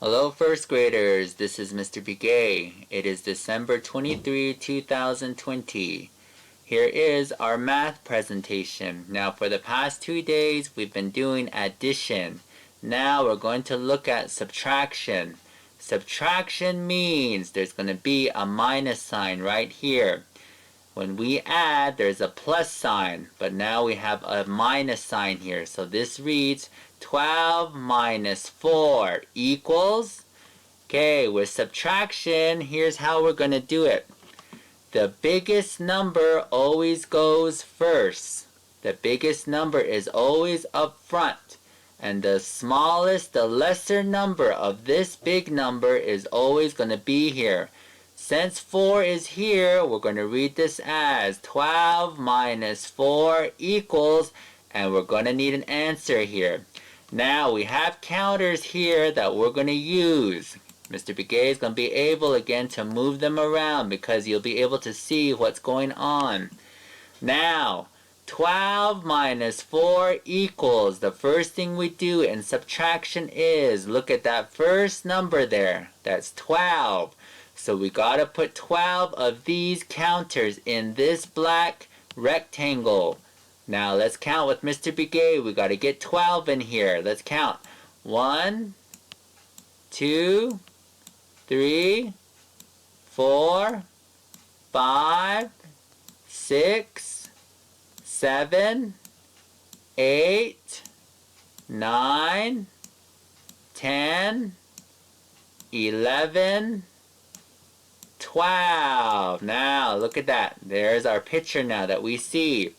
Hello first graders, this is Mr. Begay. It is December 23, 2020. Here is our math presentation. Now for the past 2 days we've been doing addition. Now we're going to look at subtraction. Subtraction means there's going to be a minus sign right here. When we add, there's a plus sign, but now we have a minus sign here. So this reads 12 minus 4 equals, okay, with subtraction, here's how we're going to do it. The biggest number always goes first. The biggest number is always up front. And the smallest, the lesser number of this big number is always going to be here. Since 4 is here, we're going to read this as 12 minus 4 equals, and we're going to need an answer here. Now we have counters here that we're going to use. Mr. Begay is going to be able again to move them around because you'll be able to see what's going on. Now, 12 minus 4 equals, the first thing we do in subtraction is, look at that first number there, that's 12. So we gotta put 12 of these counters in this black rectangle. Now let's count with Mr. Begay. We gotta get 12 in here. Let's count. 1, 2, 3, 4, 5, 6, 7, 8, 9, 10, 11, 12. Now look at that. There's our picture now that we see.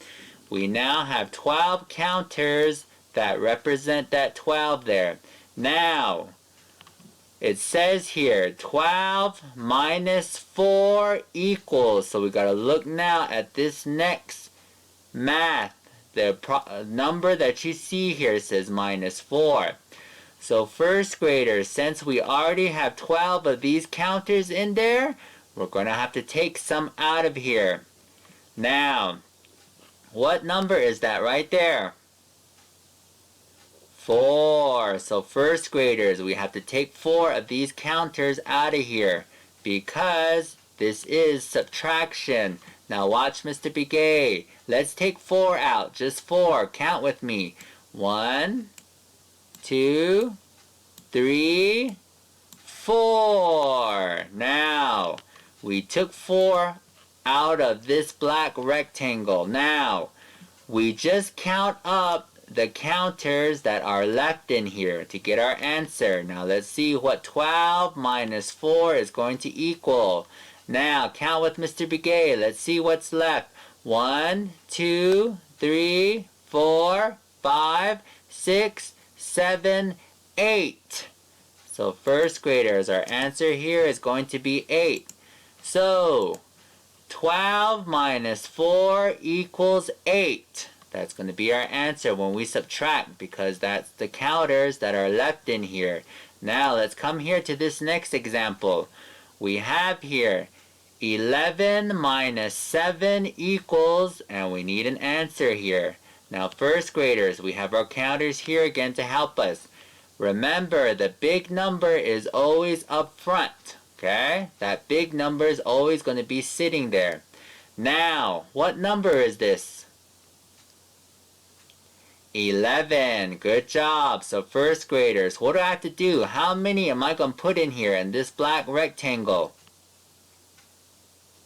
We now have 12 counters that represent that 12 there. Now, it says here 12 minus 4 equals. So we got to look now at this next math. The number that you see here says minus 4. So first graders, since we already have 12 of these counters in there, we're going to have to take some out of here. Now, what number is that right there? 4. So first graders, we have to take 4 of these counters out of here because this is subtraction. Now watch Mr. Begay. Let's take 4 out, just 4. Count with me. 1, 2, 3, 4. Now, we took 4 out of this black rectangle. Now, we just count up the counters that are left in here to get our answer. Now, let's see what 12 minus 4 is going to equal. Now, count with Mr. Begay. Let's see what's left. 1, 2, 3, 4, 5, 6, 7, 8. So first graders, our answer here is going to be 8. So 12 minus 4 equals 8. That's going to be our answer when we subtract because that's the counters that are left in here. Now let's come here to this next example. We have here 11 minus 7 equals, and we need an answer here. Now first graders, we have our counters here again to help us. Remember, the big number is always up front, okay? That big number is always going to be sitting there. Now, what number is this? 11. Good job. So first graders, what do I have to do? How many am I going to put in here in this black rectangle?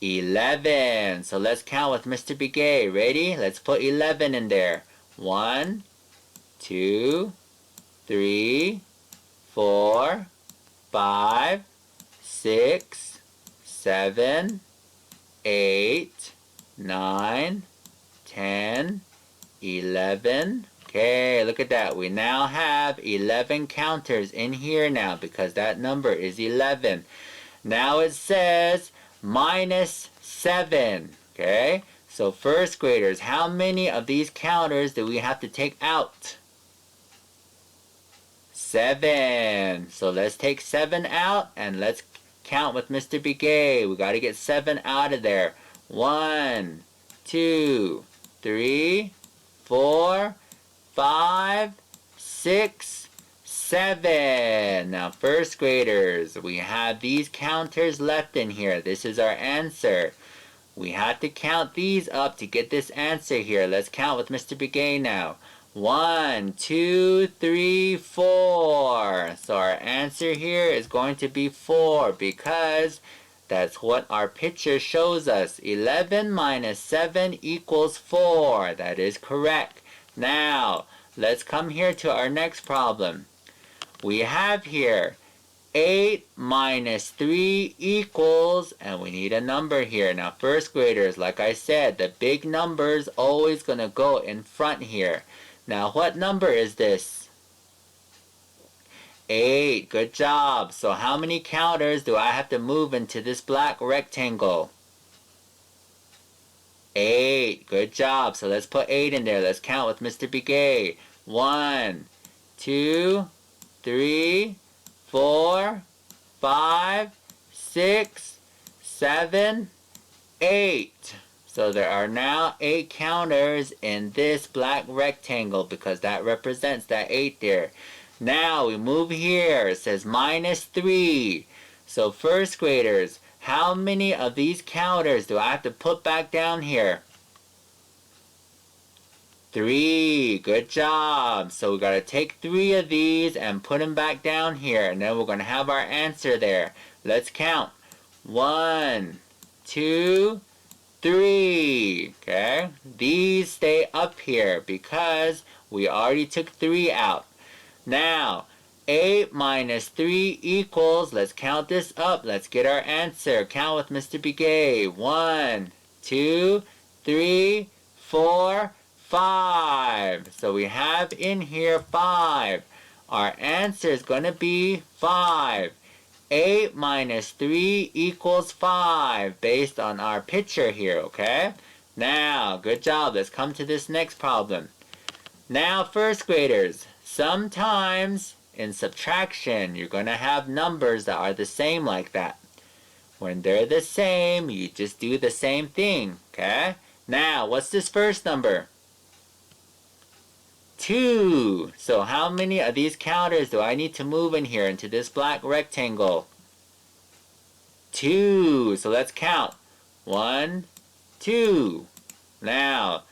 11. So let's count with Mr. Begay. Ready? Let's put 11 in there. 1, 2, 3, 4, 5, 6, 7, 8, 9, 10, 11. Okay, look at that. We now have 11 counters in here now because that number is 11. Now it says minus 7. Okay, so first graders, how many of these counters do we have to take out? 7. So let's take 7 out and let's count with Mr. Begay. We got to get 7 out of there. 1, 2, 3, 4, 5, 6, 7. Now, first graders, we have these counters left in here. This is our answer. We have to count these up to get this answer here. Let's count with Mr. Begay now. 1, 2, 3, 4. So our answer here is going to be 4 because that's what our picture shows us. 11 minus 7 equals 4. That is correct. Now, let's come here to our next problem. We have here 8 minus 3 equals, and we need a number here. Now, first graders, like I said, the big number's always going to go in front here. Now, what number is this? 8. Good job. So how many counters do I have to move into this black rectangle? 8. Good job. So let's put 8 in there. Let's count with Mr. Begay. 1, 2, 3, 4, 5, 6, 7, 8. So there are now 8 counters in this black rectangle because that represents that 8 there. Now we move here. It says minus 3. So first graders, how many of these counters do I have to put back down here? 3. Good job. So we got to take 3 of these and put them back down here. And then we're going to have our answer there. Let's count. 1, 2, 3. Okay. These stay up here because we already took 3 out. Now, 8 minus 3 equals, let's count this up. Let's get our answer. Count with Mr. Begay. 1, 2, 3, 4, 5. So we have in here 5. Our answer is going to be 5. 8 minus 3 equals 5 based on our picture here, okay? Now, good job. Let's come to this next problem. Now, first graders, sometimes in subtraction, you're going to have numbers that are the same like that. When they're the same, you just do the same thing, okay? Now, what's this first number? 2. So how many of these counters do I need to move in here into this black rectangle? 2. So let's count. 1, 2. Now,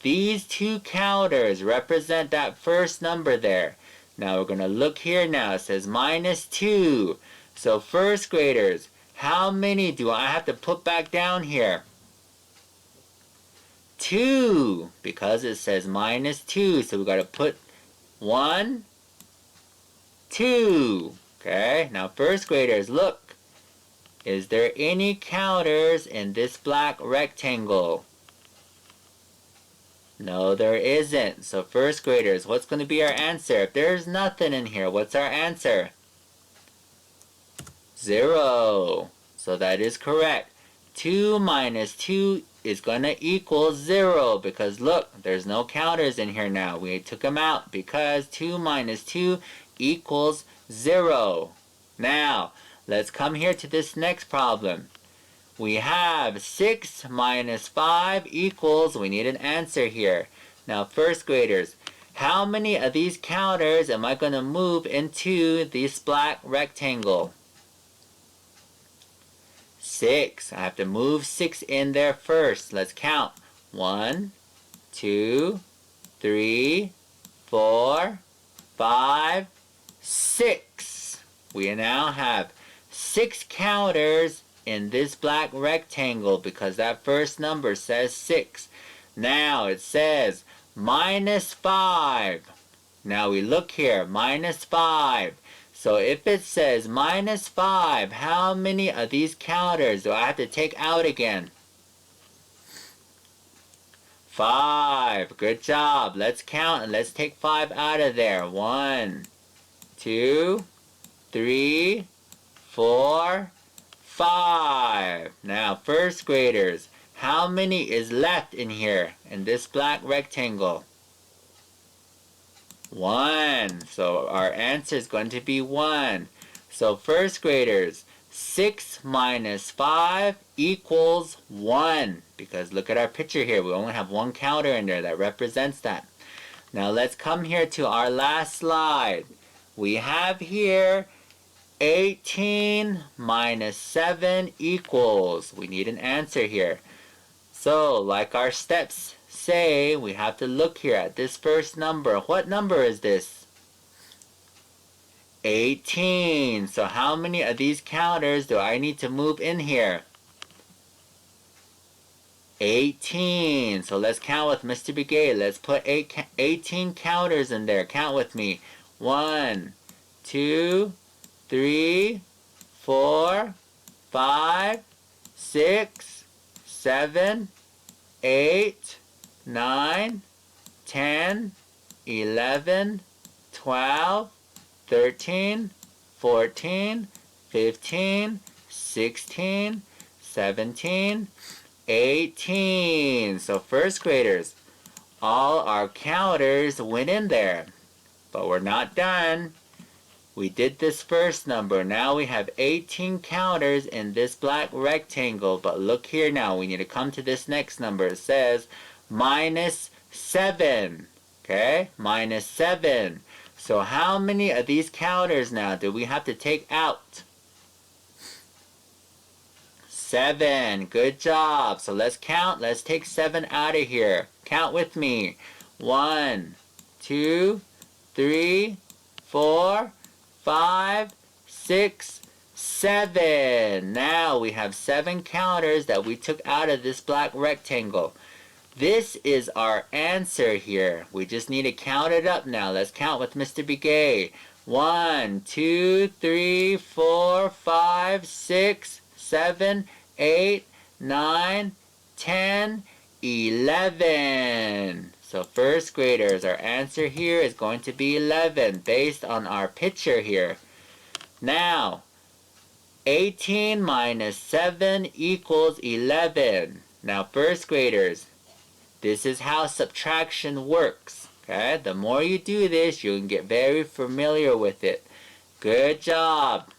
these 2 counters represent that first number there. Now we're going to look here now. It says minus 2. So first graders, how many do I have to put back down here? 2, because it says minus 2. So we got to put 1, 2. Okay, now first graders, look. Is there any counters in this black rectangle? No, there isn't. So first graders, what's going to be our answer? If there's nothing in here, what's our answer? 0. So that is correct. 2 minus 2 is going to equal 0 because look, there's no counters in here now. We took them out because 2 minus 2 equals 0. Now, let's come here to this next problem. We have 6 minus 5 equals, we need an answer here. Now, first graders, how many of these counters am I going to move into this black rectangle? 6. I have to move 6 in there first. Let's count. 1, 2, 3, 4, 5, 6. We now have 6 counters in this black rectangle because that first number says 6. Now it says minus 5. Now we look here, minus 5. So if it says minus 5, how many of these counters do I have to take out again? 5. Good job. Let's count and let's take 5 out of there. 1, 2, 3, 4, 5. Now, first graders, how many is left in here in this black rectangle? 1. So our answer is going to be 1. So first graders, 6 minus 5 equals 1. Because look at our picture here. We only have 1 counter in there that represents that. Now let's come here to our last slide. We have here 18 minus 7 equals. We need an answer here. So, like our steps say, we have to look here at this first number. What number is this? 18. So how many of these counters do I need to move in here? 18. So let's count with Mr. Begay. Let's put 18 counters in there. Count with me. 1, 2, 3, 4, 5, 6, 7, 8, 9, 10, 11, 12, 13, 14, 15, 16, 17, 18. So first graders, all our counters went in there. But we're not done. We did this first number. Now we have 18 counters in this black rectangle. But look here now. We need to come to this next number. It says minus 7. Okay? Minus 7. So how many of these counters now do we have to take out? 7. Good job. So let's count. Let's take 7 out of here. Count with me. 1, 2, 3, 4, 5, 6, 7. Now we have 7 counters that we took out of this black rectangle. This is our answer here. We just need to count it up now. Let's count with Mr. Begay. 1, 2, 3, 4, 5, 6, 7, 8, 9, 10, 11. So first graders, our answer here is going to be 11 based on our picture here. Now, 18 minus 7 equals 11. Now first graders, this is how subtraction works. Okay? The more you do this, you can get very familiar with it. Good job.